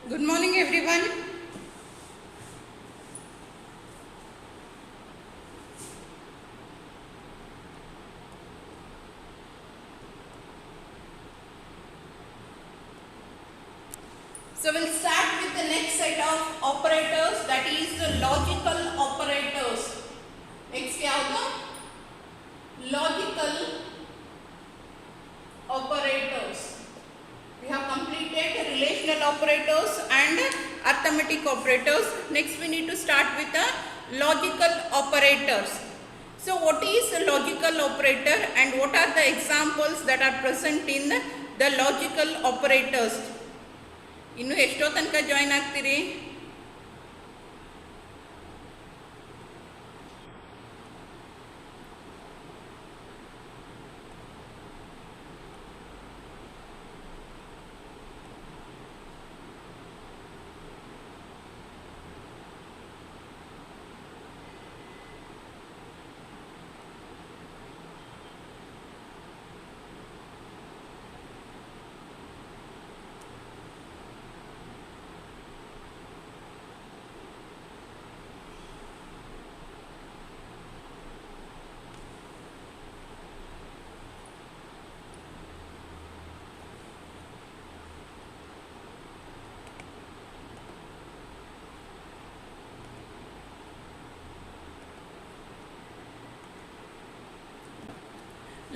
Good morning, everyone. So we'll start with the next set of operators, that is the logical operators. Next ಯಾವುದು? Logical operators. We have completed relational operators and arithmetic operators. Next we need to start with the logical operators. So what is a logical operator and what are the examples that are present in the logical operators? ಇನ್ನು ಎಷ್ಟೋ ತನಕ join ಆಗ್ತೀರಿ?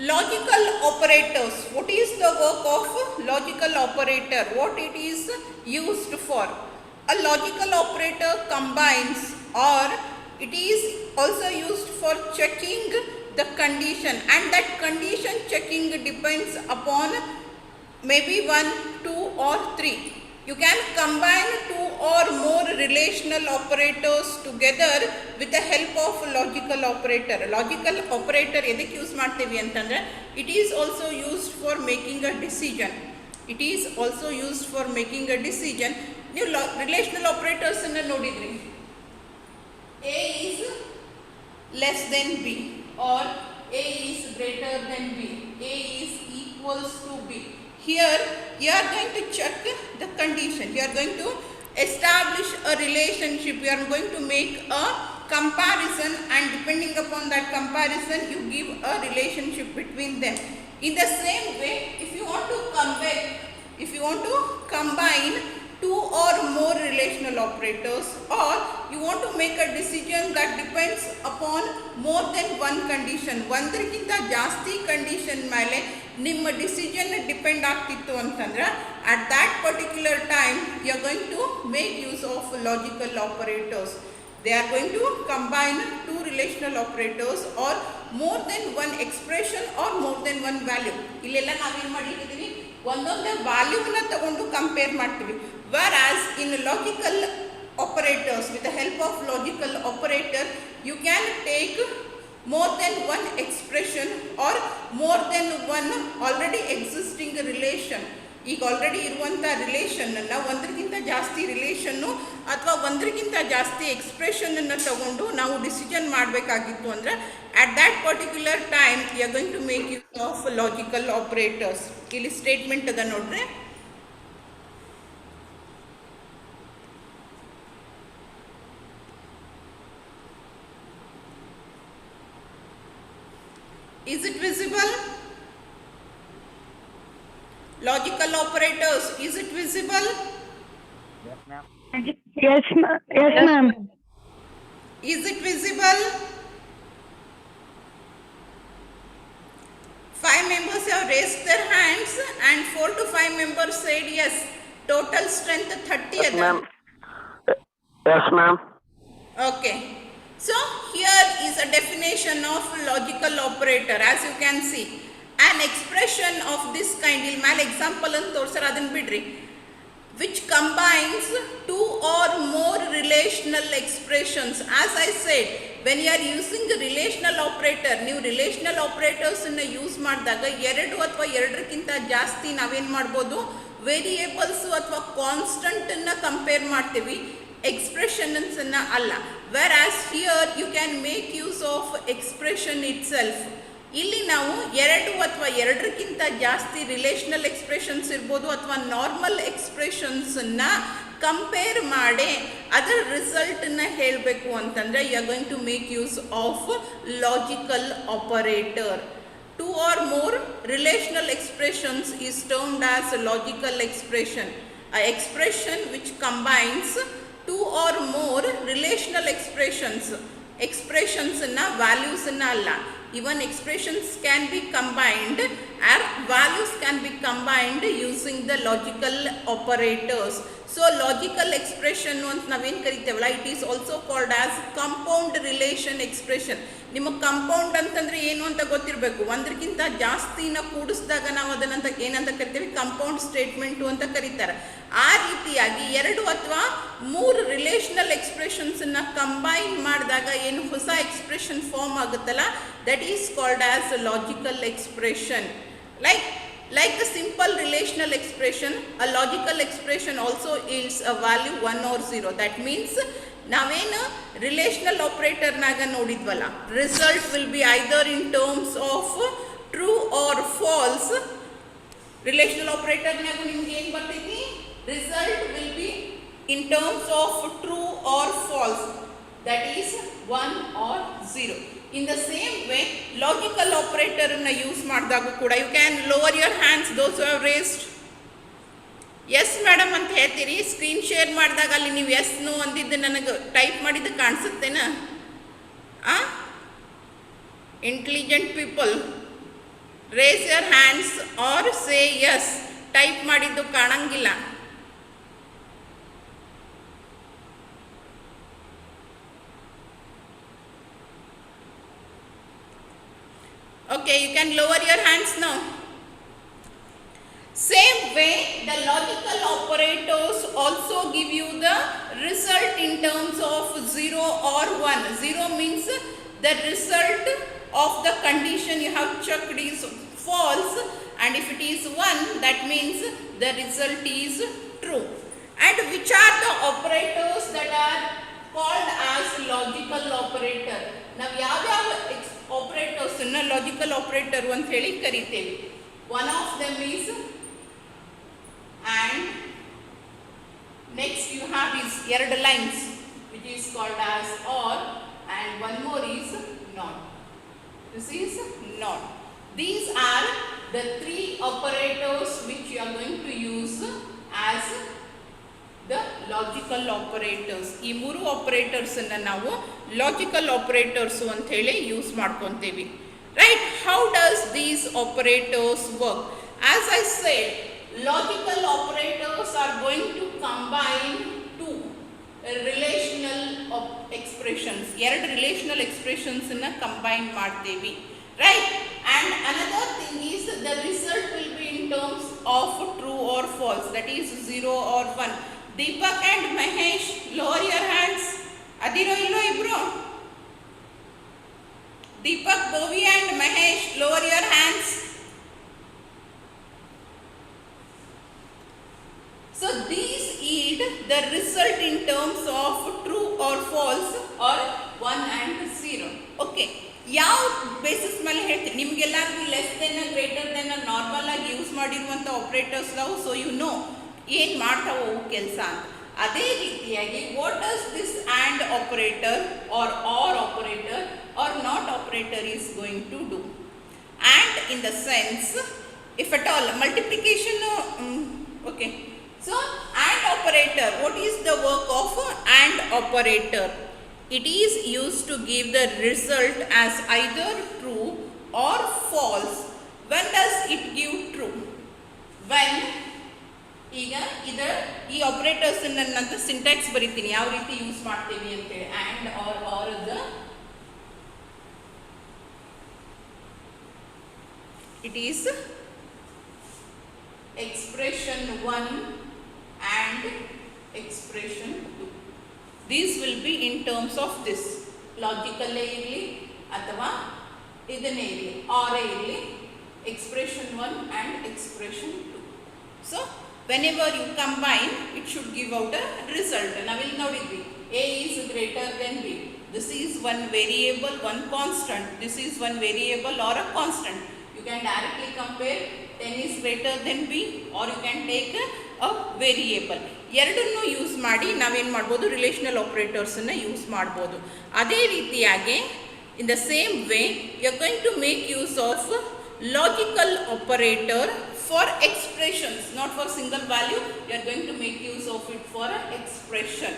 Logical operators. What is the work of logical operator? What it is used for? A logical operator combines, or it is also used for checking the condition, and that condition checking depends upon maybe 1, 2 or 3. You can combine 2 or more relational operators together with the help of logical operator. Logical operator edike use ಮಾಡ್ತೀವಿ ಅಂತಂದ್ರೆ it is also used for making a decision. It is also used for making a decision. ನೀವು relational operators ಅನ್ನು ನೋಡಿದ್ರಿ. A is less than B or A is greater than B. A is equals to B. Here you are going to check the condition. You are going to establish a relationship. You are going to make a comparison, and depending upon that comparison you give a relationship between them. In the same way, if you want to combine 2 or more relational operators, or you want to make a decision that depends upon more than one condition, ಒಂದಕ್ಕಿಂತ ಜಾಸ್ತಿ condition ಮೇಲೆ ನಿಮ್ಮ decision depend ಆಗ್ತಿತ್ತು ಅಂತಂದ್ರೆ at that particular time you are going to make use of logical operators. They are going to combine 2 relational operators or more than one expression or more than one value. ಇಲ್ಲೆಲ್ಲ ನಾವೇನು ಮಾಡಿದ್ದೀವಿ, ಒಂದೊಂದೇ ವ್ಯಾಲ್ಯೂನ ತಗೊಂಡು compare ಮಾಡ್ತೀವಿ. Whereas in logical operators, with the help of logical operator, you can take more than one expression or more than one already existing relation. ಈಗ already ಇರುವಂಥ ರಿಲೇಷನನ್ನು ಒಂದಕ್ಕಿಂತ ಜಾಸ್ತಿ ರಿಲೇಷನ್ನು ಅಥವಾ ಒಂದಕ್ಕಿಂತ ಜಾಸ್ತಿ ಎಕ್ಸ್ಪ್ರೆಷನನ್ನು ತಗೊಂಡು ನಾವು ಡಿಸಿಷನ್ ಮಾಡಬೇಕಾಗಿತ್ತು ಅಂದರೆ at that particular time you are going to make use of logical operators. ಇಲ್ಲಿ ಸ್ಟೇಟ್ಮೆಂಟ್ ಅದ ನೋಡ್ರೆ, is it visible? Logical operators, is it visible? Yes, ma'am. Yes, ma'am. Is it visible? 5 members have raised their hands and 4 to 5 members said yes. Total strength 30. Yes, ma'am. Yes, ma'am. Okay. So here is a definition of logical operator. As you can see, an expression of this kind, ಇಲ್ಲಿ ಮೇಲೆ example ಅಂತ ತೋರಿಸ್ತಾರೆ, ಅದನ್ನು ಬಿಡ್ರಿ, which combines 2 or more relational expressions. As I said, when you are using a relational operator, ನೀವು relational operators ಅನ್ನು use ಮಾಡಿದಾಗ 2 ಅಥವಾ 2ಕ್ಕಿಂತ ಜಾಸ್ತಿ ನಾವೇನು ಮಾಡ್ಬೋದು, ವೇರಿಯೇಬಲ್ಸ್ ಅಥವಾ ಕಾನ್ಸ್ಟಂಟ್ ಅನ್ನು ಕಂಪೇರ್ ಮಾಡ್ತೀವಿ, ಎಕ್ಸ್ಪ್ರೆಷನ್ಸ್ ಅನ್ನು ಅಲ್ಲ. Whereas here you can make use of expression itself. ಇಲ್ಲಿ ನಾವು 2 ಅಥವಾ 2ಕ್ಕಿಂತ ಜಾಸ್ತಿ ರಿಲೇಷನಲ್ ಎಕ್ಸ್ಪ್ರೆಷನ್ಸ್ ಇರ್ಬೋದು ಅಥವಾ ನಾರ್ಮಲ್ ಎಕ್ಸ್ಪ್ರೆಷನ್ಸನ್ನು ಕಂಪೇರ್ ಮಾಡಿ ಅದರ ರಿಸಲ್ಟನ್ನ ಹೇಳಬೇಕು ಅಂತಂದರೆ you are going to make use of logical operator. Two or more relational expressions is termed as a logical expression. A expression which combines two or more relational expressions. Expressions na values na alla. Even expressions can be combined or values can be combined using the logical operators. So logical expression ಅಂತ ನಾವೇನು ಕರಿತೇವಲ್ಲ, it is also called as compound relation expression. ನಿಮಗೆ compound ಅಂತಂದರೆ ಏನು ಅಂತ ಗೊತ್ತಿರಬೇಕು. ಒಂದಕ್ಕಿಂತ ಜಾಸ್ತಿನ ಕೂಡಿಸಿದಾಗ ನಾವು ಅದನ್ನಂತ ಏನಂತ ಕರಿತೀವಿ, ಕಂಪೌಂಡ್ ಸ್ಟೇಟ್ಮೆಂಟು ಅಂತ ಕರೀತಾರೆ. ಆ ರೀತಿಯಾಗಿ 2 ಅಥವಾ 3 ರಿಲೇಷನಲ್ ಎಕ್ಸ್ಪ್ರೆಷನ್ಸನ್ನು ಕಂಬೈನ್ ಮಾಡಿದಾಗ ಏನು ಹೊಸ ಎಕ್ಸ್ಪ್ರೆಷನ್ ಫಾರ್ಮ್ ಆಗುತ್ತಲ್ಲ, that is called as logical expression. Like the simple relational expression, a logical expression also yields a value 1 or 0. That means ನಾವೇನು ರಿಲೇಷನಲ್ ಆಪರೇಟರ್ನಾಗ ನೋಡಿದ್ವಲ್ಲ, result will be either in terms of true or false. Relational ಆಪರೇಟರ್ನಾಗ ನಿಮ್ಗೆ ಏನು ಬರ್ತೈತಿ, result will be in terms of true or false, that is 1 or 0. In the same way, logical operator na use ಮಾಡಿದಾಗ ಕೂಡ you can lower your hands, those who have raised. Yes madam ಅಂತ ಹೇಳ್ತೀರಿ. Screen share ಮಾಡಿದಾಗ ಅಲ್ಲಿ ನೀವು S no ಅಂದಿದ್ದು ನನಗೆ type ಮಾಡಿದ್ದು ಕಾಣಿಸುತ್ತೇನಾ? Intelligent people raise your hands or say yes. Type ಮಾಡಿದ್ದು ಕಾಣಂಗಿಲ್ಲ. Okay, you can lower your hands now. Same way, the logical operators also give you the result in terms of 0 or 1. 0 means the result of the condition you have checked is false, and if it is 1, that means the result is true. And which are the operators that are called as logical operator? Now, ಯಾವ operators na logical operator ಅಂತ ಹೇಳಿ ಕರೀತೇವೆ. One of them is and. Next you have is ಎರಡು lines which is called as or, and one more is not. This is not. These are the 3 operators which you are going to use as the logical operators. ಈ 3 operators ಅನ್ನು ನಾವು logical operators ಅಂತ ಹೇಳಿ use ಮಾಡ್ಕೊಂತೀವಿ. Right? How does these operators work? As I said, logical operators are going to combine 2 relational expressions. 2 relational expressions ಅನ್ನು combine ಮಾಡ್ತೀವಿ. Right? And another thing is the result will be in terms of true or false, that is 0 or 1. Deepak and Mahesh, lower your hands. Adiro illo ibro? Deepak, Bovi and Mahesh, lower your hands. So these yield the result in terms of true or false or 1 and 0. Okay. ಯಾವ basis ಮೇಲೆ ಹೇಳ್ತೀನಿ, ನಿಮಗೆಲ್ಲರಿಗೂ less than greater than normal ಆಗಿ use ಮಾಡಿರುವಂಥ operators ನಾವು, so you know ಏನು ಮಾಡ್ತಾವೋ ಕೆಲಸ ಅಂತ. ಅದೇ ರೀತಿಯಾಗಿ what does this and operator or operator or not operator is going to do? And in the sense, if at all multiplication, okay. So and operator, what is the work of and operator? It is used to give the result as either true or false. When does it give true? When ಈಗ ಈ operators ನನ್ನಂತ syntax ಬರೀತೀನಿ, ಯಾವ ರೀತಿ use ಮಾಡ್ತೀವಿ ಅಂತೇಳಿ. And are the it is expression 1 and expression 2. These will be in terms of this logical ಇರಲಿ ಅಥವಾ ಇದನ್ನೇ ಇರಲಿ, ಆರೇ ಇರಲಿ, expression 1 and expression 2. So whenever you combine, it should give out a result. ನಾವಿಲ್ಲಿ ನೋಡಿದ್ವಿ, A is greater than B. This is one variable, one constant. This is one variable or a constant. You can directly compare 10 is greater than B, or you can take a variable. ಎರಡನ್ನೂ use ಮಾಡಿ ನಾವೇನು ಮಾಡ್ಬೋದು, relational ಆಪರೇಟರ್ಸನ್ನು use ಮಾಡ್ಬೋದು. ಅದೇ ರೀತಿಯಾಗಿ in the same way you are going to make use of logical operator for expressions, not for single value. You are going to make use of it for expression.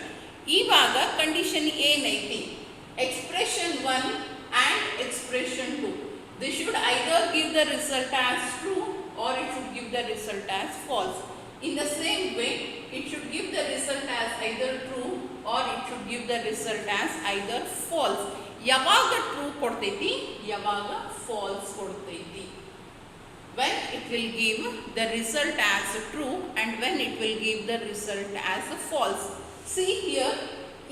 ಇವಾಗ condition ಏನೈತಿ, expression 1 and expression 2. This should either give the result as true or it should give the result as false. In the same way, it should give the result as either true or it should give the result as either false. ಯಾವಾಗ true ಕೊಡ್ತೈತಿ, ಯಾವಾಗ false ಕೊಡ್ತೈತಿ. When it will give the result as true and when it will give the result as false. See here,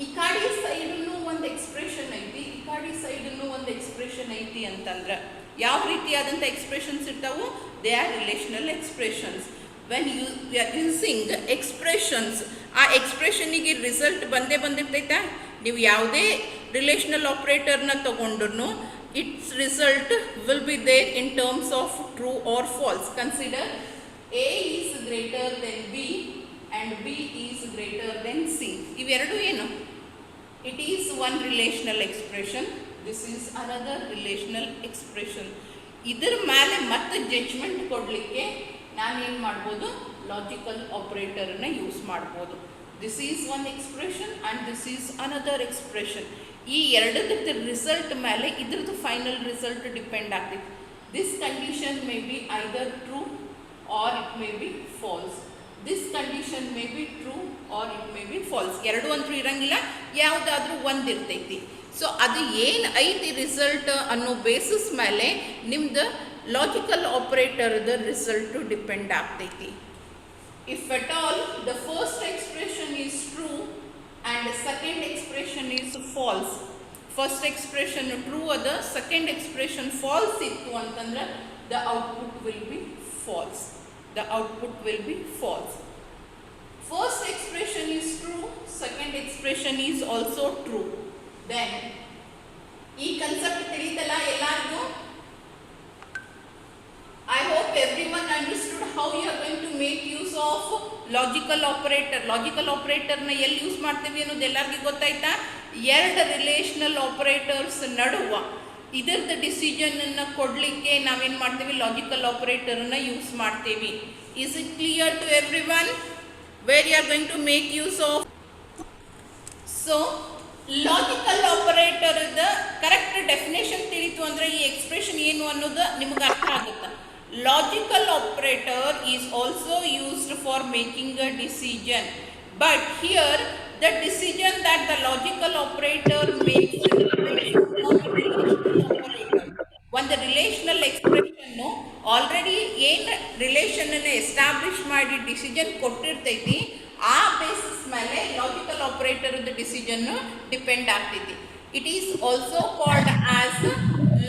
ಈ ಕಡೆ ಸೈಡನ್ನು ಒಂದು expression ಐತಿ, ಈ ಕಡೆ ಸೈಡನ್ನು ಒಂದು ಎಕ್ಸ್ಪ್ರೆಷನ್ ಐತಿ ಅಂತಂದ್ರೆ ಯಾವ ರೀತಿಯಾದಂಥ ಎಕ್ಸ್ಪ್ರೆಷನ್ಸ್ ಇರ್ತಾವು, they are relational expressions. When you are using expressions, ಆ ಎಕ್ಸ್ಪ್ರೆಷನಿಗೆ ರಿಸಲ್ಟ್ ಬಂದಿರ್ತೈತಾ. ನೀವು ಯಾವುದೇ ರಿಲೇಷನಲ್ ಆಪರೇಟರ್ನ ತಗೊಂಡ್ರು its result will be there in terms of true or false. Consider A is greater than B and b is greater than c. ಇವೆರಡು ಏನು, it is one relational expression, this is another relational expression. ಇದರ ಮೇಲೆ ಮತ್ತೆ judgment ಕೊಡಲಿಕ್ಕೆ ನಾನೇನು ಮಾಡ್ಬೋದು, logical ಆಪರೇಟರನ್ನ use ಮಾಡ್ಬೋದು. This is one expression and this is another expression. ಈ ಎರಡದ ರಿಸಲ್ಟ್ ಮೇಲೆ ಇದ್ರದ್ದು ಫೈನಲ್ ರಿಸಲ್ಟ್ ಡಿಪೆಂಡ್ ಆಗ್ತೈತಿ. This condition may be either true or it may be false. This condition may be true or it may be false. ಎರಡು ಅಂತೂ ಇರಂಗಿಲ್ಲ, ಯಾವುದಾದ್ರೂ ಒಂದು ಇರ್ತೈತಿ. ಸೊ ಅದು ಏನು ಐತಿ ರಿಸಲ್ಟ್ ಅನ್ನೋ ಬೇಸಿಸ್ ಮೇಲೆ ನಿಮ್ದು ಲಾಜಿಕಲ್ ಆಪರೇಟರ್ದ ರಿಸಲ್ಟು ಡಿಪೆಂಡ್ ಆಗ್ತೈತಿ. If at all the first expression is true and second expression is false, first expression true ಅದ, ಸೆಕೆಂಡ್ ಎಕ್ಸ್ಪ್ರೆಷನ್ ಫಾಲ್ಸ್ ಇತ್ತು ಅಂತಂದ್ರೆ the output will be false. The output will be false. First expression is true, second expression is also true. Then ee concept ತಿಳಿತಲ್ಲ ಎಲ್ಲರಿಗೂ. I hope everyone understood how you are going to make use of logical operator. Logical operator ನ ಎಲ್ಲಿ use ಮಾಡ್ತೀವಿ ಅನ್ನೋದು ಎಲ್ಲರಿಗೂ ಗೊತ್ತಾಯ್ತಾ. ಎರಡು relational operators ನಡುವ ಇದರದ ಡಿಸಿಷನನ್ನು ಕೊಡಲಿಕ್ಕೆ ನಾವೇನು ಮಾಡ್ತೀವಿ, ಲಾಜಿಕಲ್ ಆಪರೇಟರನ್ನು ಯೂಸ್ ಮಾಡ್ತೀವಿ. Is it clear to everyone where you are going to make use of? So logical ಆಪರೇಟರ್ದ ಕರೆಕ್ಟ್ ಡೆಫಿನೇಷನ್ ತಿಳಿತು ಅಂದರೆ ಈ ಎಕ್ಸ್ಪ್ರೆಷನ್ ಏನು ಅನ್ನೋದು ನಿಮ್ಗೆ ಅರ್ಥ ಆಗುತ್ತೆ. Logical operator is also used for making a decision, but here the decision that the logical operator makes ಒಂದು ರಿಲೇಷನಲ್ ಎಕ್ಸ್ಪ್ರೆಷನ್ ಆಲ್ರೆಡಿ ಏನು ರಿಲೇಷನ್ ಅನ್ನು ಎಸ್ಟಾಬ್ಲಿಷ್ ಮಾಡಿ ಡಿಸಿಷನ್ ಕೊಟ್ಟಿರ್ತೈತಿ, ಆ ಬೇಸಿಸ್ ಮೇಲೆ ಲಾಜಿಕಲ್ ಆಪರೇಟರ್ದ ಡಿಸಿಷನ್ ಡಿಪೆಂಡ್ ಆಗ್ತೈತಿ. It is also called as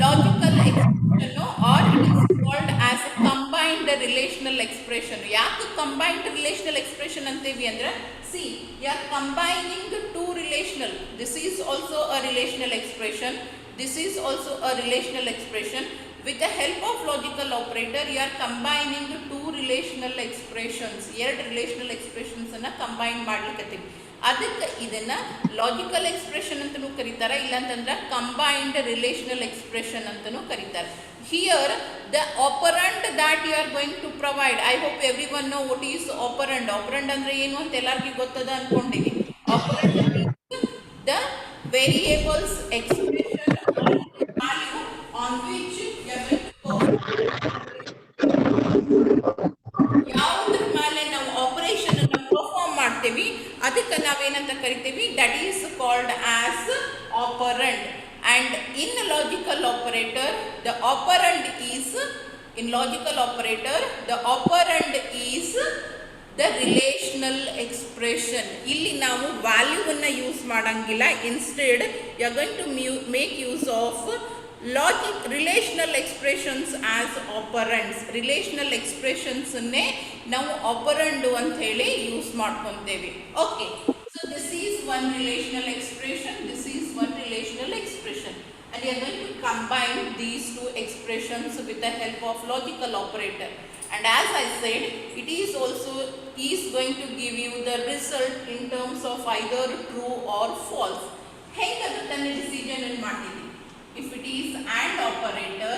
logical expression or it is called as combined relational expression. ಯಾಕೆ combined relational expression ಅಂತೀವಿ ಅಂದ್ರೆ, see, you are combining two relational. This is also a relational expression. This is also a relational expression. With the help of logical operator, you are combining two relational expressions. ಎರಡು relational expressions ಅನ್ನ combine ಮಾಡ್ಲಿಕ್ಕತ್ತೀವಿ. ಅದಕ್ಕೆ ಇದನ್ನ logical expression ಅಂತಲೂ ಕರೀತಾರೆ, ಇಲ್ಲಾಂತಂದ್ರೆ combined relational expression ಅಂತಲೂ ಕರೀತಾರೆ. Here the operand that you are going to provide, I hope everyone know what is operand. Operand ಅಂದ್ರೆ ಏನು ಅಂತ ಎಲ್ಲರಿಗೂ ಗೊತ್ತದ ಅನ್ಕೊಂಡಿದ್ದೀನಿ. Operand is the variables expression or value on which you are going to ಯಾವುದ್ರ ಮೇಲೆ ನಾವು ಆಪರೇಷನ್ ಅನ್ನು ಪರ್ಫಾರ್ಮ್ ಮಾಡ್ತೀವಿ ಅದಕ್ಕೆ ನಾವೇನಂತ ಕರಿತೀವಿ, that is called as operand. And in logical operator, the operand is, in logical operator, the operand is the relational expression. ಇಲ್ಲಿ ನಾವು ವ್ಯಾಲ್ಯೂವನ್ನು ಯೂಸ್ ಮಾಡಂಗಿಲ್ಲ. Instead you are going to make use of relational expressions as operands. ರಿಲೇಷನಲ್ ಎಕ್ಸ್ಪ್ರೆಷನ್ಸನ್ನೇ ನಾವು operand ಅಂತ ಹೇಳಿ use ಮಾಡ್ಕೊತೇವೆ. Okay, so this is one relational expression, this is one relational expression, and you are going to combine these two expressions with the help of logical operator. And as I said, it is also is going to give you the result in terms of either true or false. ಹೆಂಗಾಗುತ್ತೆ decision ಅನ್ನು ಮಾಡ್ತೀವಿ. If it is AND operator,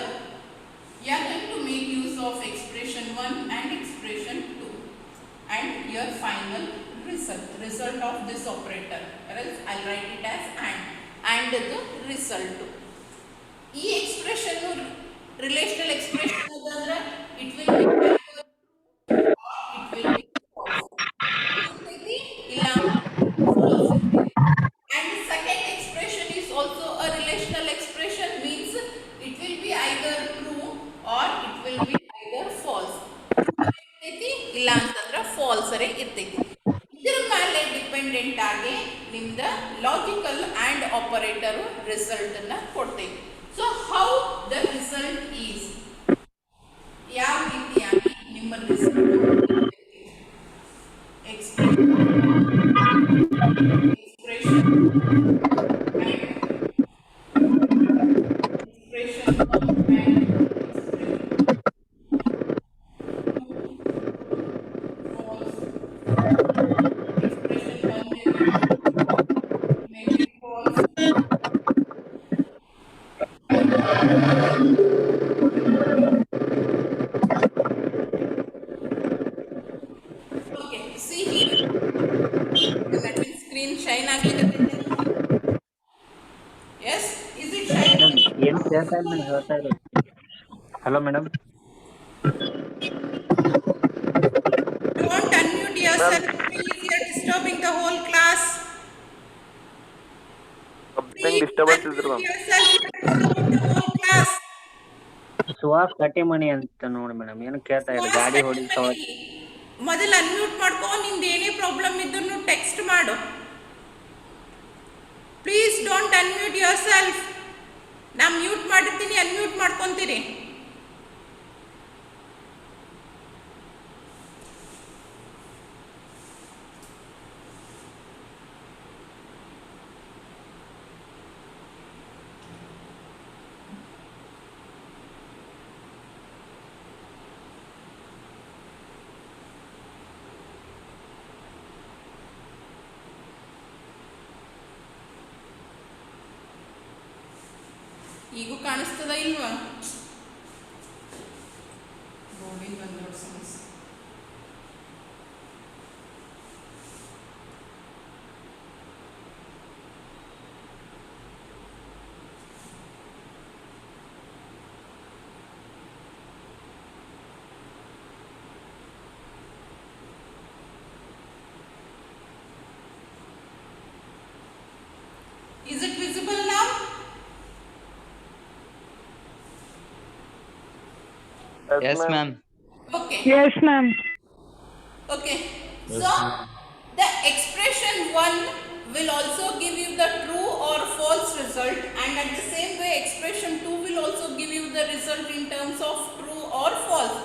you are going to make use of expression 1 and expression 2 and your final result of this operator, or else I'll write it as and the result. ಈ expression relational expression ಅದಂದ್ರೆ it will be either true or it will be false. ಇಲ್ಲ false. And the second expression is also a relational expression, means it will be either true or it will be either false. ಇಲ್ಲ ಅಂತಂದ್ರೆ falls ಅರೆ ಇರ್ತೈತಿ. ಇದರ ಮೇಲೆ dependent ಆಗಿ ನಿಮ್ದ logical and operator result ಅನ್ನ ಕೊಡ್ತೈತಿ. So how the result is, ಯಾವ ರೀತಿಯಾಗಿ ನಿಮ್ಮ result expression Hello, madam. Don't unmute yourself, please. You are disturbing the whole class. Something disturbance is there. Yourself, you are disturbing the whole class. Suvas ಕಟ್ಟಿ ಮಣಿ ಅಂತ ನೋಡಿ madam, ಏನು ಕೇಳ್ತಾ ಇಲ್ಲ, ಗಾಡಿ ಹೊಡಿತಾವ. ಮೊದಲು ಅನ್ಮ್ಯೂಟ್ ಮಾಡ್ಕೊ, ನಿಮ್ದು ಏನೇ ಪ್ರಾಬ್ಲಮ್ ಇದ್ರೂ ಟೆಕ್ಸ್ಟ್ ಮಾಡು. Please don't unmute your self. ನಾ ಮ್ಯೂಟ್ ಮಾಡಿರ್ತೀನಿ, ಅನ್ಮ್ಯೂಟ್ ಮಾಡ್ಕೊತೀರಿ. ಈಗೂ ಕಾಣಿಸ್ತದ ಇಲ್ವಾ? ಬೋರ್ಡಿನ ಒಂದು ದೊಡ್ಡ ಸಮಸ್ಯೆ. Is it visible now? Yes, ma'am. Okay. Yes, ma'am. Okay. So the expression 1 will also give you the true or false result, and at the same way expression 2 will also give you the result in terms of true or false.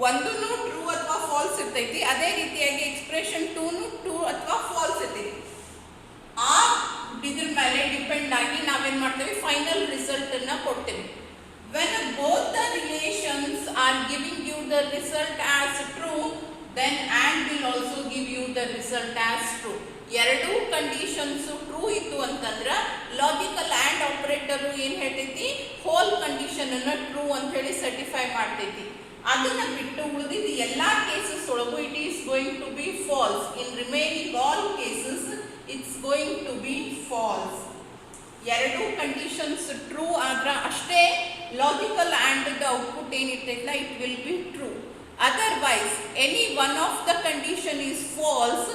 ಒಂದನ್ನು true ಅಥವಾ falls ಇರ್ತೈತಿ, ಅದೇ ರೀತಿಯಾಗಿ expression 2 true ಅಥವಾ falls ಇರ್ತೈತಿ. ಆ ಇದ್ರ ಮೇಲೆ ಡಿಪೆಂಡ್ ಆಗಿ ನಾವೇನ್ ಮಾಡ್ತೇವೆ, ಫೈನಲ್ ರಿಸಲ್ಟ್ ಅನ್ನ ಕೊಡ್ತೇವೆ. When both the relations are giving you the result as true, then AND will also give you the result as true. ಎರಡು ಕಂಡೀಷನ್ಸ್ ಟ್ರೂ ಇತ್ತು ಅಂತಂದ್ರೆ ಲಾಜಿಕಲ್ ಆ್ಯಂಡ್ ಆಪರೇಟರ್ ಏನು ಹೇಳ್ತೈತಿ, ಹೋಲ್ ಕಂಡೀಷನ್ ಅನ್ನ ಟ್ರೂ ಅಂತ ಹೇಳಿ certify ಮಾಡ್ತೈತಿ. ಅದನ್ನ ಬಿಟ್ಟು ಉಳಿದಿದ್ದು ಎಲ್ಲ ಕೇಸಸ್ ಒಳಗೂ it is going to be false. In remaining all cases it's going to be false. ಎರಡು ಕಂಡೀಷನ್ಸ್ ಟ್ರೂ ಆದ್ರೆ ಅಷ್ಟೇ ಲಾಜಿಕಲ್ ಆ್ಯಂಡ್ ದ ಔಟ್ಪುಟ್ ಏನಿರ್ತೈತಲ್ಲ it will be true. Otherwise any one of the condition is false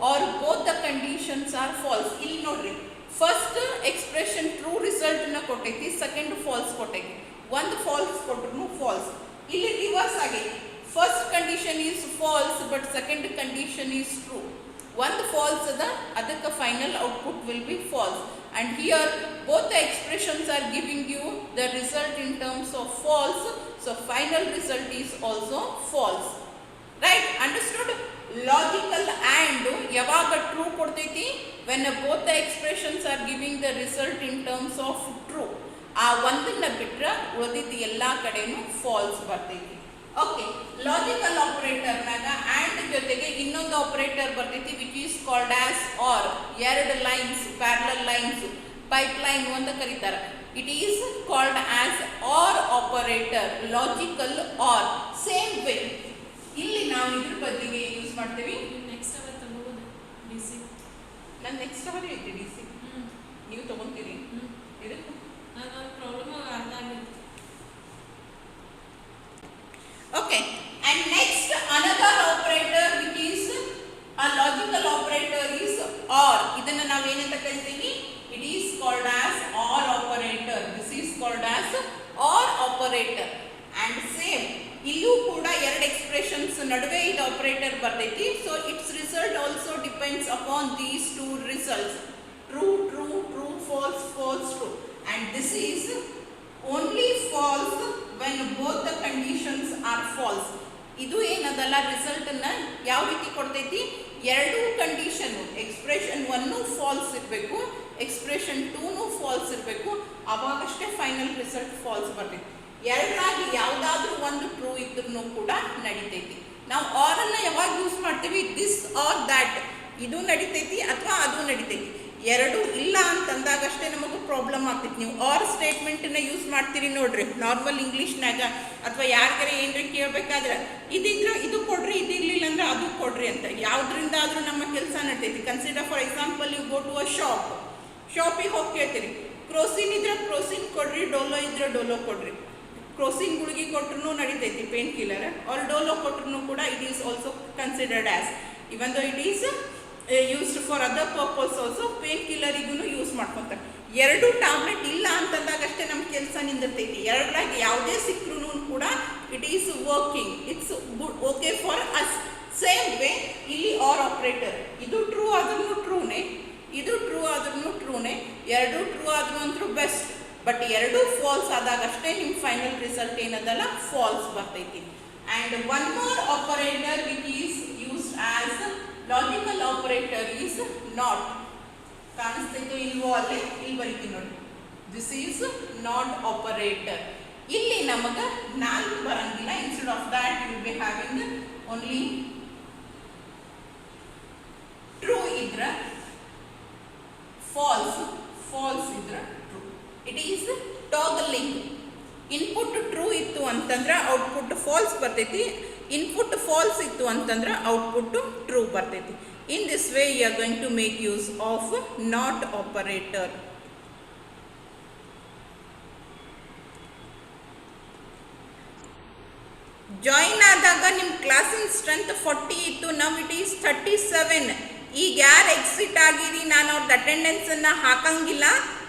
or both the conditions are false. ಇಲ್ಲಿ ನೋಡ್ರಿ, first expression true result ನ ಕೊಟ್ಟೈತಿ, second falls ಕೊಟ್ಟೈತಿ. ಒಂದು ಫಾಲ್ಸ್ ಕೊಟ್ರು ಫಾಲ್ಸ್. ಇಲ್ಲಿ ರಿವರ್ಸ್ ಆಗೈತಿ, first condition is false but second condition is true. ಒಂದು ಫಾಲ್ಸ್ ಅದ, ಅದಕ್ಕೆ final output will be false. And here both the expressions are giving you the result in terms of false, so final result is also false. Right? Understood? Logical and yavaga true ಕೊಡ್ತೈತಿ when both the expressions are giving the result in terms of true. ಆ ಒಂದನ್ನ ಬಿಟ್ರೆ ಉಳಿದಿದ್ದು ಎಲ್ಲ ಕಡೆನೂ falls ಬರ್ತೈತಿ. Okay, logical ಆಪರೇಟರ್ನಾಗ and ಜೊತೆಗೆ ಇನ್ನೊಂದು ಆಪರೇಟರ್ ಬರ್ತೈತಿ which is called as or. ಎರಡು lines, parallel lines, pipe line ಅಂತ ಕರೀತಾರೆ. It is called as or operator, logical or. Same way ಇಲ್ಲಿ ನಾವು ಇದ್ರ ಬದಲಿಗೆ ಯೂಸ್ ಮಾಡ್ತೀವಿ. ನೆಕ್ಸ್ಟ್ ಅವರ್ ತಗೋಬೋದು ಡಿ ಸಿ. ನಾನು ನೆಕ್ಸ್ಟ್ ಅವರ್ ಐತಿ ಡಿ ಸಿ, ನೀವು ತಗೊಂತೀರಿ ಇದಕ್ಕೆ. ನನ್ನ ಪ್ರಾಬ್ಲಮ್ ಅರ್ಥ ಆಗಿತ್ತು. Okay, and next another operator which is a logical operator is OR. ಇದನ್ನ ನಾವು ಏನಂತ ಕರಿತೀವಿ? It is called as OR operator. This is called as OR operator. And same ಇಲ್ಲೂ ಕೂಡ ಎರಡು ಎಕ್ಸ್ಪ್ರೆಷನ್ಸ್ ನಡುವೆ ಇದು ಆಪರೇಟರ್ ಬರ್ತೈತಿ. So its result also depends upon these two results, true true true, false false true. And this is only false when both the conditions are false. ಇದು ಏನದಲ್ಲ result ಅನ್ನ ಯಾವ ರೀತಿ ಕೊಡ್ತೈತಿ? ಎರಡೂ ಕಂಡೀಷನ್, ಎಕ್ಸ್ಪ್ರೆಷನ್ 1 ಫಾಲ್ಸ್ ಇರಬೇಕು, expression 2 falls ಇರಬೇಕು, ಅವಾಗಷ್ಟೇ final result falls ಬರ್ತೈತಿ. ಎರಡರಾಗಿ ಯಾವುದಾದ್ರೂ ಒಂದು ಟ್ರೂ ಇದ್ರೂ ಕೂಡ ನಡಿತೈತಿ. ನಾವು ಆರ್ ಅನ್ನ ಯಾವಾಗ ಯೂಸ್ ಮಾಡ್ತೀವಿ? ದಿಸ್ ಆರ್ ದ್ಯಾಟ್, ಇದು ನಡಿತೈತಿ ಅಥವಾ ಅದು ನಡಿತೈತಿ. ಎರಡು ಇಲ್ಲ ಅಂತಂದಾಗಷ್ಟೇ ನಮಗೆ ಪ್ರಾಬ್ಲಮ್ ಆಗ್ತೈತಿ. ನೀವು ಆರ್ ಸ್ಟೇಟ್ಮೆಂಟನ್ನ ಯೂಸ್ ಮಾಡ್ತೀರಿ ನೋಡ್ರಿ ನಾರ್ಮಲ್ ಇಂಗ್ಲೀಷ್ನಾಗ, ಅಥವಾ ಯಾರಿಗಾರ ಏನ್ರಿ ಕೇಳಬೇಕಾದ್ರೆ ಇದಿದ್ರೆ ಇದು ಕೊಡ್ರಿ, ಇದಿರ್ಲಿಲ್ಲ ಅಂದ್ರೆ ಅದು ಕೊಡ್ರಿ ಅಂತ. ಯಾವುದರಿಂದ ಆದರೂ ನಮ್ಮ ಕೆಲಸ ನಡ್ತೈತಿ. Consider for example you go to a ಶಾಪಿಗೆ ಹೋಗಿ ಕೇಳ್ತೀರಿ, ಕ್ರೋಸಿನ್ ಇದ್ರೆ ಕ್ರೋಸಿನ್ ಕೊಡ್ರಿ, ಡೋಲೋ ಇದ್ರೆ ಡೋಲೋ ಕೊಡ್ರಿ. ಕ್ರೋಸಿನ್ ಗುಳಿಗೆ ಕೊಟ್ರು ನಡಿತೈತಿ, ಪೇನ್ ಕಿಲ್ಲರ್. ಆರ್ ಡೋಲೋ ಕೊಟ್ರು ಕೂಡ it is also considered as, even though it is used for other purpose also, pain ಕಿಲ್ಲರಿಗೂ ಯೂಸ್ ಮಾಡ್ಕೊತಾರೆ. ಎರಡು ಟ್ಯಾಬ್ಲೆಟ್ ಇಲ್ಲ ಅಂತಂದಾಗಷ್ಟೇ ನಮ್ಮ ಕೆಲಸ ನಿಂದಿರ್ತೈತಿ. ಎರಡರಾಗಿ ಯಾವುದೇ ಸಿಕ್ಕರೂ ಕೂಡ it is working, it's good, okay for us. Same way ಇಲ್ಲಿ ಆರ್ ಆಪರೇಟರ್, ಇದು ಟ್ರೂ ಆದ್ರೂ ಟ್ರೂನೇ, ಇದು ಟ್ರೂ ಆದ್ರೂ ಟ್ರೂನೇ, ಎರಡು ಟ್ರೂ ಆದ್ರೂ ಅಂತೂ ಬೆಸ್ಟ್. ಬಟ್ ಎರಡು ಫಾಲ್ಸ್ ಆದಾಗಷ್ಟೇ ನಿಮ್ಮ ಫೈನಲ್ ರಿಸಲ್ಟ್ ಏನದಲ್ಲ ಫಾಲ್ಸ್ ಬರ್ತೈತಿ. And one more operator which is used as logical operator is not. ಕಾಣಿಸ್ತೈತು ಇಲ್ವೋ? ಅಲ್ಲೇ ಇಲ್ಲಿ ಬರೀತೀನಿ ನೋಡಿ, ದಿಸ್ ಈಸ್ ನಾಟ್ ಆಪರೇಟರ್. ಇಲ್ಲಿ ನಮಗೆ 4 ಬರಂಗಿಲ್ಲ. Instead of that you will be having only true ಇದ್ರ ಫಾಲ್ಸ್, ಫಾಲ್ಸ್ ಇದ್ರ true. It is toggling. Input true ಇತ್ತು ಅಂತಂದ್ರೆ ಔಟ್ಪುಟ್ ಫಾಲ್ಸ್ ಬರ್ತೈತಿ, ಇನ್ಪುಟ್ ಫಾಲ್ಸ್ ಇತ್ತು ಅಂತಂದ್ರೆ ಔಟ್ಪುಟ್ ಟ್ರೂ ಬರ್ತೈತಿ. In this way you are going to make use of not operator. Join ಆದಾಗ ನಿಮ್ಮ ಕ್ಲಾಸಿನ ಸ್ಟ್ರೆಂತ್ 40 ಇತ್ತು, ನವ್ ಇಟ್ ಈಸ್ 37. ಈಗ ಯಾರು ಎಕ್ಸಿಟ್ ಆಗಿರಿ, ನಾನು ಅವ್ರದ್ದು ಅಟೆಂಡೆನ್ಸನ್ನು ಹಾಕಂಗಿಲ್ಲ,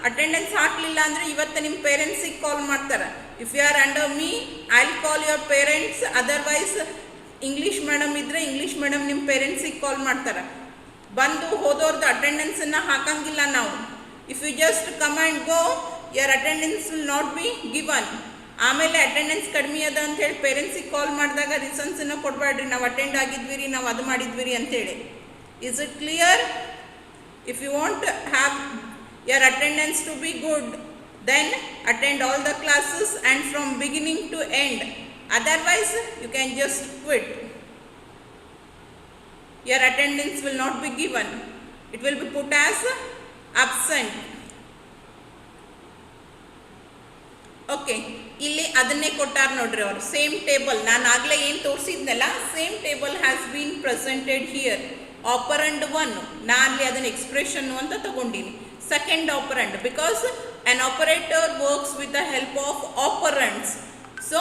ಅಟೆಂಡೆನ್ಸ್ ಹಾಕಲಿಲ್ಲ ಅಂದರೆ ಇವತ್ತು ನಿಮ್ಮ ಪೇರೆಂಟ್ಸಿಗೆ ಕಾಲ್ ಮಾಡ್ತಾರೆ. If you are under me I will call your parents. Otherwise English madam ಇದ್ದರೆ ಇಂಗ್ಲೀಷ್ ಮೇಡಮ್ ನಿಮ್ಮ ಪೇರೆಂಟ್ಸಿಗೆ ಕಾಲ್ ಮಾಡ್ತಾರೆ. ಬಂದು ಹೋದವ್ರದ್ದು ಅಟೆಂಡೆನ್ಸನ್ನು ಹಾಕಂಗಿಲ್ಲ ನಾವು. If you just come and go, your attendance will not be given. ಆಮೇಲೆ ಅಟೆಂಡೆನ್ಸ್ ಕಡಿಮೆ ಅದ ಅಂತ ಹೇಳಿ ಪೇರೆಂಟ್ಸಿಗೆ ಕಾಲ್ ಮಾಡಿದಾಗ ರೀಸನ್ಸನ್ನು ಕೊಡಬೇಡ್ರಿ, ನಾವು ಅಟೆಂಡ್ ಆಗಿದ್ವಿ ರೀ, ನಾವು ಅದು ಮಾಡಿದ್ವಿ ರೀ ಅಂತೇಳಿ. Is it clear? If you want to have your attendance to be good, then attend all the classes and from beginning to end. Otherwise, you can just quit. Your attendance will not be given. It will be put as absent. Okay, ಇಲ್ಲಿ ಅದನ್ನೇ ಕೊಟ್ಟಾರ ನೋಡ್ರಿ ಅವರು. Same table ನಾನು ಆಗಲೇ ಏನು ತೋರಿಸಿದ್ನಲ್ಲ, same table has been presented here. Operand 1, ನಾನು ಅಲ್ಲಿ ಅದನ್ನು ಎಕ್ಸ್ಪ್ರೆಷನ್ ಅಂತ ತಗೊಂಡಿನಿ. Second operand, because an operator works with the help of operands. So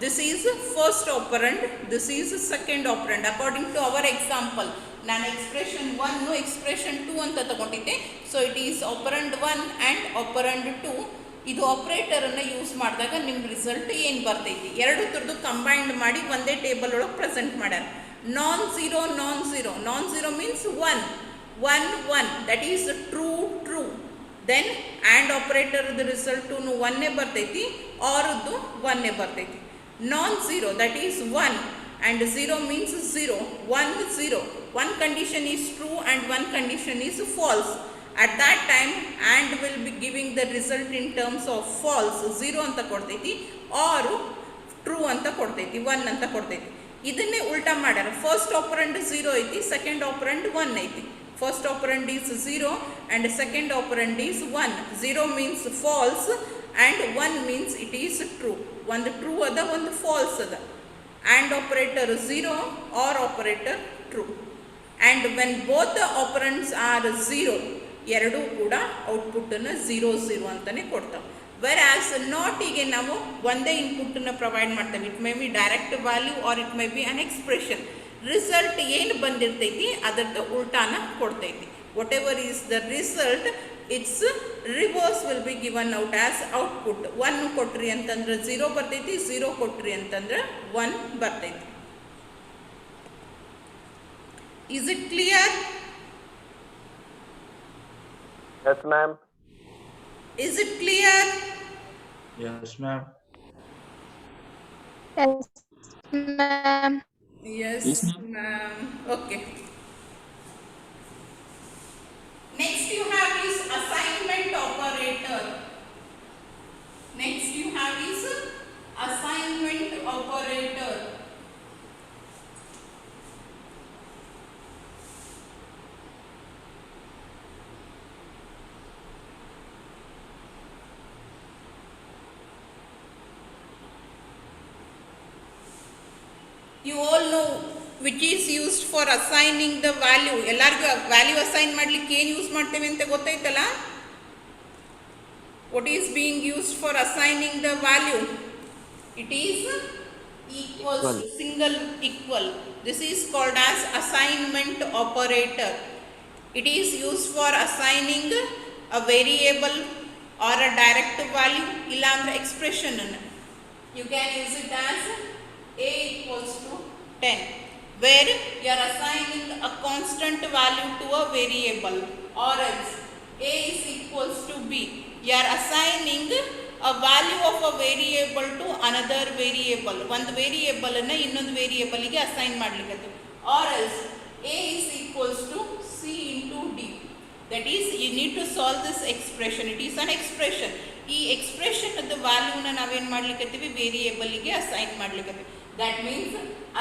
this is first operand, this is second operand according to our example. ನಾನು expression 1 expression 2 ಅಂತ ತಗೊಂಡಿದ್ದೆ. So it is operand 1 and operand 2. ಇದು ಆಪರೇಟರನ್ನು use ಮಾಡಿದಾಗ ನಿಮ್ಮ result ಏನು ಬರ್ತೈತಿ, ಎರಡು ಥರದ್ದು ಕಂಬೈಂಡ್ ಮಾಡಿ ಒಂದೇ ಟೇಬಲ್ ಒಳಗೆ ಪ್ರೆಸೆಂಟ್ ಮಾಡ್ಯಾರ. Non zero, non zero, non zero means 1, 1, 1, that is true, true. Then and ಆಪರೇಟರ್ದು ರಿಸಲ್ಟು 1 ಬರ್ತೈತಿ, ಆರದ್ದು 1 ಬರ್ತೈತಿ. Non zero that is 1 and zero means 0, 1, 0. One condition is true and one condition is false. At that time and will be giving the result in terms of false, 0 ಅಂತ ಕೊಡ್ತೈತಿ, or true ಅಂತ ಕೊಡ್ತೈತಿ, 1 ಅಂತ ಕೊಡ್ತೈತಿ. ಇದನ್ನೇ ಉಲ್ಟಾ ಮಾಡ್ಯಾರ. First operand 0 ಐತಿ, ಸೆಕೆಂಡ್ ಆಪರಂಡ್ 1 ಐತಿ. First operand is 0 and second operand is 1. 0 means false and 1 means it is true. ಒಂದು ಟ್ರೂ ಅದ, ಒಂದು ಫಾಲ್ಸ್ ಅದ. And operator 0, or operator true. And when both the operands are 0, ಎರಡೂ ಕೂಡ ಔಟ್ಪುಟ್ಟನ್ನು 0 0 ಅಂತಲೇ ಕೊಡ್ತಾವೆ. ವೆರ್ ಆ್ಯಸ್ ನಾಟಿಗೆ ನಾವು ಒಂದೇ ಇನ್ಪುಟ್ಟನ್ನು ಪ್ರೊವೈಡ್ ಮಾಡ್ತೇವೆ. It may be direct value or it may be an expression. Result ಏನು ಬಂದಿರ್ತೈತಿ ಅದಕ್ಕೆ ಉಲ್ಟಾನ ಕೊಡ್ತೈತಿ. Whatever is the result, its reverse will be given out as output. 1 ಕೊಟ್ರಿ ಅಂತಂದ್ರೆ 0 ಬರ್ತೈತಿ, 0 ಕೊಟ್ರಿ ಅಂತಂದ್ರೆ 1 ಬರ್ತೈತಿ. Is it clear? Yes, ma'am. Is it clear? Yes, ma'am. Yes, ma'am. Yes, Yes, ma'am. Okay. Next you have is assignment operator. Next you have is assignment operator. You all know which is used for assigning the value. ಎಲ್ಲರಿಗೂ value assign ಮಾಡ್ಲಿಕ್ಕೆ ಏನು use ಮಾಡ್ತೇವೆ ಅಂತ ಗೊತ್ತೈತಲ್ಲ? What is being used for assigning the value? It is equals to single equal. This is called as assignment operator. It is used for assigning a variable or a direct value illa andre expression anna. You can use it as a equals to 10, where you are assigning a constant value to a variable, or else a is equals to b. You are assigning a value of a variable to another variable. ಒಂದು variable ಅನ್ನು ಇನ್ನೊಂದು variable ಗೆ assign ಮಾಡ್ಲಿಕ್ಕೆ. or else a is equals to c into d. That is, you need to solve this expression. It is an expression. ಈ expression ಅದ ವ್ಯಾಲ್ಯೂನ ನಾವೇನು ಮಾಡ್ಲಿಕ್ಕೆ variable ಗೆ ಅಸೈನ್ ಮಾಡ್ಲಿಕ್ಕೆ. That means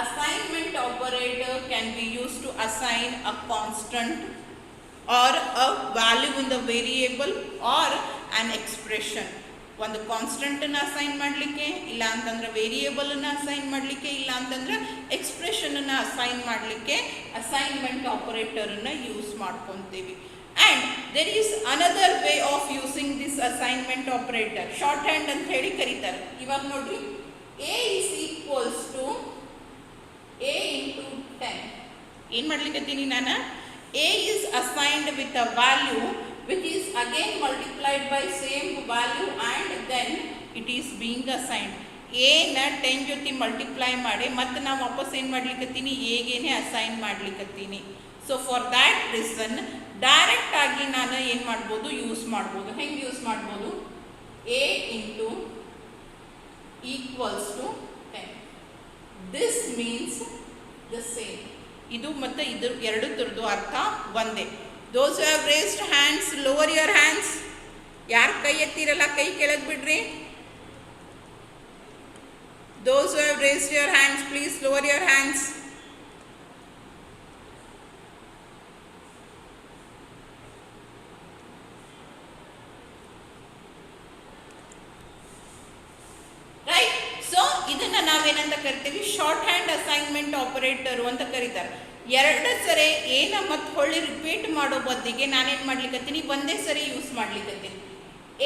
assignment operator can be used to assign a constant or a value in the variable or an expression. ಒಂದು ಕಾನ್ಸ್ಟೆಂಟನ್ನು assign ಮಾಡಲಿಕ್ಕೆ, ಇಲ್ಲ ಅಂತಂದ್ರೆ ವೇರಿಯೇಬಲನ್ನು ಅಸೈನ್ ಮಾಡಲಿಕ್ಕೆ, ಇಲ್ಲ ಅಂತಂದ್ರೆ ಎಕ್ಸ್ಪ್ರೆಷನನ್ನು ಅಸೈನ್ ಮಾಡಲಿಕ್ಕೆ ಅಸೈನ್ಮೆಂಟ್ ಆಪರೇಟರನ್ನು ಯೂಸ್ ಮಾಡ್ಕೊತೀವಿ. And there is another way of using this assignment operator. Short hand ಅಂತ ಹೇಳಿ ಕರೀತಾರೆ. ಇವಾಗ ನೋಡ್ರಿ, a is equals to a into 10. ಏನು ಮಾಡ್ಲಿಕ್ಕತ್ತೀನಿ ನಾನು? a is assigned with a value which is again multiplied by same value and then it is being assigned. a ನ 10 ಜೊತೆ multiply ಮಾಡಿ ಮತ್ತೆ ನಾವು ವಾಪಸ್ ಏನು ಮಾಡ್ಲಿಕ್ಕತ್ತೀನಿ? a ಗೆನೆ ಅಸೈನ್ ಮಾಡ್ಲಿಕ್ಕತ್ತೀನಿ. So for that reason direct ಆಗಿ ನಾನು ಏನು ಮಾಡ್ಬೋದು? ಯೂಸ್ ಮಾಡ್ಬೋದು. ಹೆಂಗೆ ಯೂಸ್ ಮಾಡ್ಬೋದು? a into equals to 10. This means the same. ಇದು ಮತ್ತು ಇದು ಎರಡು ಥರದ್ದು ಅರ್ಥ ಒಂದೇ. Those who have raised hands, lower your hands. ಯಾರು ಕೈ ಎತ್ತಿರಲ್ಲ ಕೈ ಕೆಳಗೆ ಬಿಡ್ರಿ. Those who have raised your hands, please lower your hands. Right? So, ಇದನ್ನ ನಾವೇನಂತ ಕರಿತೀವಿ? ಶಾರ್ಟ್ ಹ್ಯಾಂಡ್ ಅಸೈನ್ಮೆಂಟ್ ಆಪರೇಟರ್ ಅಂತ ಕರೀತಾರೆ. ಎರಡು ಸರಿ ಏನ ಮತ್ತೆ ಹೊಳ್ಳಿ ರಿಪೀಟ್ ಮಾಡೋ ಬದಿಗೆ ನಾನೇನು ಮಾಡ್ಲಿಕ್ಕತ್ತೀನಿ? ಒಂದೇ ಸರಿ use ಮಾಡ್ಲಿಕ್ಕತ್ತೀನಿ.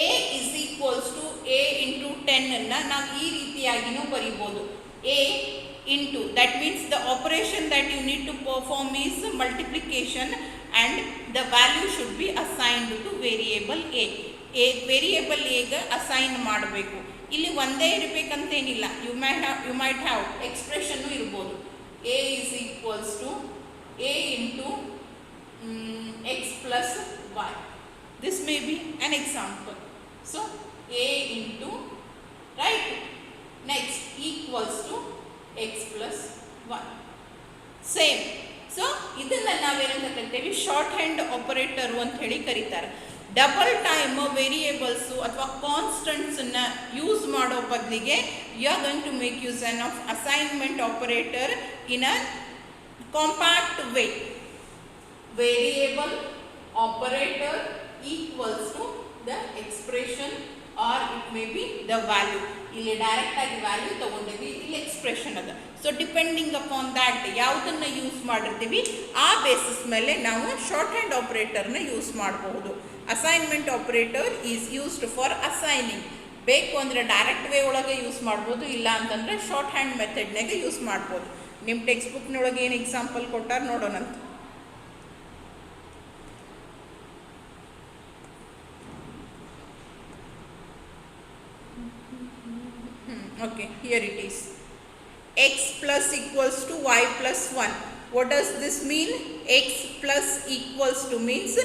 a is equals to a into 10 ಅನ್ನ ನಾವು ಈ ರೀತಿಯಾಗಿನೂ ಬರಿಬೋದು. a into, that means the operation that you need to perform is multiplication and the value should be assigned to variable a. Variable ಎಗೆ ಅಸೈನ್ ಮಾಡಬೇಕು. ಇಲ್ಲಿ ಒಂದೇ ಇರಬೇಕಂತೇನಿಲ್ಲ. You might have ಎಕ್ಸ್ಪ್ರೆಷನ್ನು ಇರ್ಬೋದು. a is equals to a into x plus y. This may be an example. So a into, right, next equals to x plus y. Same. So ಇದನ್ನ ನಾವೇನಂತ ಕರಿತೇವೆ? ಶಾರ್ಟ್ ಹ್ಯಾಂಡ್ ಆಪರೇಟರ್ ಅಂತ ಹೇಳಿ ಕರೀತಾರೆ. Double time ವೇರಿಯೇಬಲ್ಸು ಅಥವಾ ಕಾನ್ಸ್ಟೆಂಟ್ಸನ್ನು use ಮಾಡೋ ಬದಲಿಗೆ you are going to make use of assignment operator in a compact way. Variable operator equals to the expression or it may be the value. ಇಲ್ಲಿ direct ಆಗಿ value ತಗೊಂಡಿದ್ವಿ, ಇಲ್ಲಿ ಎಕ್ಸ್ಪ್ರೆಷನ್ ಅದ. So depending upon that ಯಾವುದನ್ನು use ಮಾಡಿರ್ತೀವಿ ಆ basis ಮೇಲೆ ನಾವು ಶಾರ್ಟ್ ಹ್ಯಾಂಡ್ ಆಪರೇಟರ್ನ ಯೂಸ್ ಮಾಡಬಹುದು. Assignment operator is used for assigning. ಬೇಕು ಅಂದರೆ ಡೈರೆಕ್ಟ್ ವೇ ಒಳಗೆ ಯೂಸ್ ಮಾಡ್ಬೋದು, ಇಲ್ಲ ಅಂತಂದರೆ ಶಾರ್ಟ್ ಹ್ಯಾಂಡ್ ಮೆಥಡ್ನಾಗೆ ಯೂಸ್ ಮಾಡ್ಬೋದು. ನಿಮ್ಮ ಟೆಕ್ಸ್ಟ್ ಬುಕ್ನೊಳಗೆ ಏನು ಎಕ್ಸಾಂಪಲ್ ಕೊಟ್ಟಾರ ನೋಡೋಣಂತ. Okay, here it is. X plus equals to y plus 1. What does this mean? X plus equals to means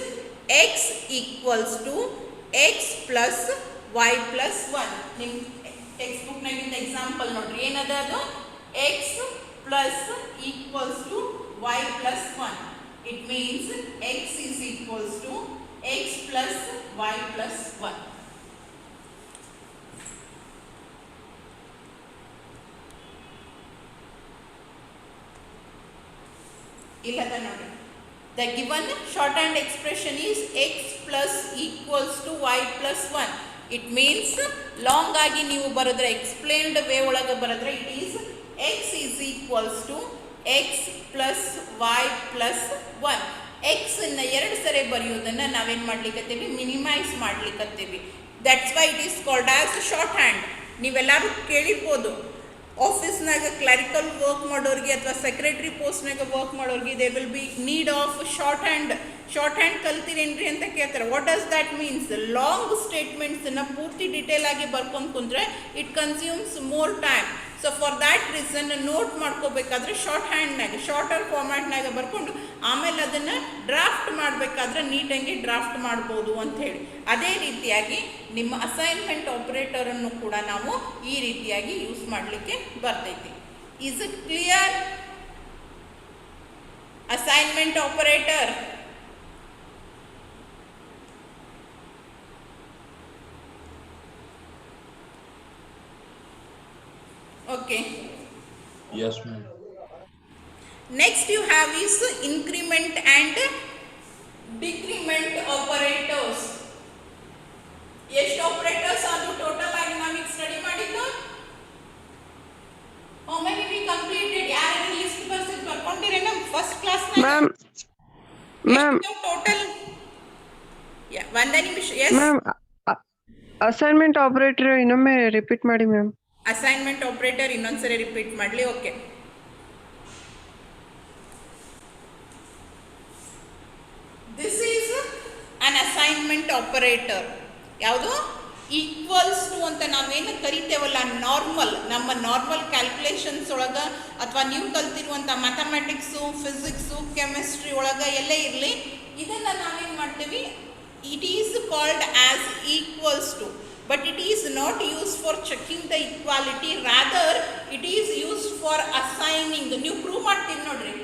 x equals to x plus y plus 1. ನಿಮ್ಮ text ಬುಕ್ನಾಗಿಂದ example ನೋಡ್ರಿ, ಏನದ ಅದು? x plus equals to y plus 1. It means x is equals to x plus y plus 1. ಇಲ್ಲದ ನೋಡಿ, the given short hand expression is x plus equals to y plus 1. It means long ಆಗಿ ನೀವು ಬರೆದ್ರೆ, explained way ಒಳಗೆ ಬರೆದ್ರೆ it is x is equals to x plus y plus 1. ಎಕ್ಸನ್ನು 2 ಸರಿ ಬರೆಯೋದನ್ನು ನಾವೇನು ಮಾಡ್ಲಿಕ್ಕತ್ತೀವಿ? ಮಿನಿಮೈಸ್ ಮಾಡ್ಲಿಕ್ಕತ್ತೀವಿ. That's why it is called as short hand. ನೀವೆಲ್ಲರೂ ಕೇಳಿರ್ಬೋದು, ಆಫೀಸ್ನಾಗ ಕ್ಲರಿಕಲ್ ವರ್ಕ್ ಮಾಡೋರಿಗೆ ಅಥವಾ ಸೆಕ್ರೆಟರಿ ಪೋಸ್ಟ್ನಾಗ ವರ್ಕ್ ಮಾಡೋರಿಗೆ they will be need of short hand. Short hand ಕಲ್ತಿರೇನ್ರಿ ಅಂತ ಕೇಳ್ತಾರೆ. What does that mean? Long ಸ್ಟೇಟ್ಮೆಂಟ್ಸನ್ನು ಪೂರ್ತಿ ಡಿಟೇಲ್ ಆಗಿ ಬರ್ಕೊಂಡು ಕುಂತ್ರೆ it consumes more time. So for that reason note ಮಾಡ್ಕೋಬೇಕಾದ್ರೆ ಶಾರ್ಟ್ ಹ್ಯಾಂಡ್ನಾಗ, ಶಾರ್ಟರ್ ಫಾರ್ಮ್ಯಾಟ್ನಾಗ ಬರ್ಕೊಂಡು ಆಮೇಲೆ ಅದನ್ನು ಡ್ರಾಫ್ಟ್ ಮಾಡಬೇಕಾದ್ರೆ ನೀಟಾಗಿ ಡ್ರಾಫ್ಟ್ ಮಾಡ್ಬೋದು ಅಂಥೇಳಿ. ಅದೇ ರೀತಿಯಾಗಿ ನಿಮ್ಮ ಅಸೈನ್ಮೆಂಟ್ ಆಪರೇಟರನ್ನು ಕೂಡ ನಾವು ಈ ರೀತಿಯಾಗಿ ಯೂಸ್ ಮಾಡಲಿಕ್ಕೆ ಬರ್ತೈತಿ. Is it clear? Assignment operator okay. Yes, ma'am. Next you have is increment and decrement operators. ಎಷ್ಟು ಆಪರೇಟರ್ಸ್ ಅದು ಟೋಟಲ್ ಆಗಿ ನಾವು ಸ್ಟಡಿ ಮಾಡಿದ್ದು? how many we completed? ಯಾರು ಲಿಸ್ಟ್ ಬರ್ಕೊಂಡಿರಿ ನಮ್ಮ ಫಸ್ಟ್ ಕ್ಲಾಸ್ ಮ್ಯಾಮ್ ಟೋಟಲ್? ಒಂದೇ ನಿಮಿಷ. ಮ್ಯಾಮ್ ಅಸೈನ್ಮೆಂಟ್ ಆಪರೇಟರ್ ಇನ್ನೊಮ್ಮೆ ರಿಪೀಟ್ ಮಾಡಿ ಮ್ಯಾಮ್. ಅಸೈನ್ಮೆಂಟ್ ಆಪರೇಟರ್ ಇನ್ನೊಂದ್ಸರಿ ರಿಪೀಟ್ ಮಾಡಲಿ. Okay, this is an assignment operator. ಯಾವುದು? ಈಕ್ವಲ್ಸ್ ಟು ಅಂತ ನಾವೇನು ಕರಿತೇವಲ್ಲ, ನಾರ್ಮಲ್, ನಮ್ಮ ನಾರ್ಮಲ್ ಕ್ಯಾಲ್ಕುಲೇಷನ್ಸ್ ಒಳಗೆ ಅಥವಾ ನೀವು ಕಲ್ತಿರುವಂಥ ಮ್ಯಾಥಮೆಟಿಕ್ಸು, ಫಿಸಿಕ್ಸು, ಕೆಮಿಸ್ಟ್ರಿ ಒಳಗೆ ಎಲ್ಲೇ ಇರಲಿ, ಇದನ್ನು ನಾವೇನು ಮಾಡ್ತೀವಿ? It is called as equals to. But it is not used for checking the equality, rather it is used for assigning. ನೀವು ಪ್ರೂವ್ ಮಾಡ್ತೀವಿ ನೋಡ್ರಿ,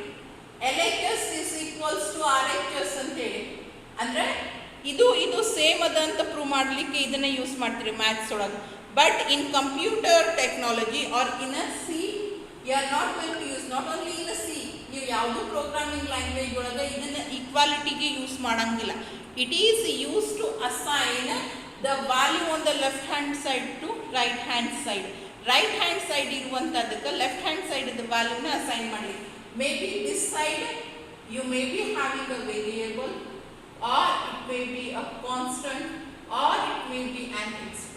LHS is equals to RHS ಅಂತೇಳಿ. ಅಂದರೆ ಇದು ಸೇಮ್ ಅದ ಅಂತ ಪ್ರೂವ್ ಮಾಡಲಿಕ್ಕೆ ಇದನ್ನು ಯೂಸ್ ಮಾಡ್ತೀರಿ ಮ್ಯಾಥ್ಸ್ ಒಳಗೆ. But in computer technology or in a C you are not going to use. Not only in a C, ನೀವು ಯಾವುದೂ ಪ್ರೋಗ್ರಾಮಿಂಗ್ ಲ್ಯಾಂಗ್ವೇಜ್ ಒಳಗೆ ಇದನ್ನು ಈಕ್ವಾಲಿಟಿಗೆ ಯೂಸ್ ಮಾಡೋಂಗಿಲ್ಲ. It is use to assign the value on the left hand side to right hand side. Right hand side ಇರುವಂತದಕ್ಕೆ left hand side the value ನ assign ಮಾಡಿ. Maybe this side you may be having a variable, or it may be a constant, or it may be an expression.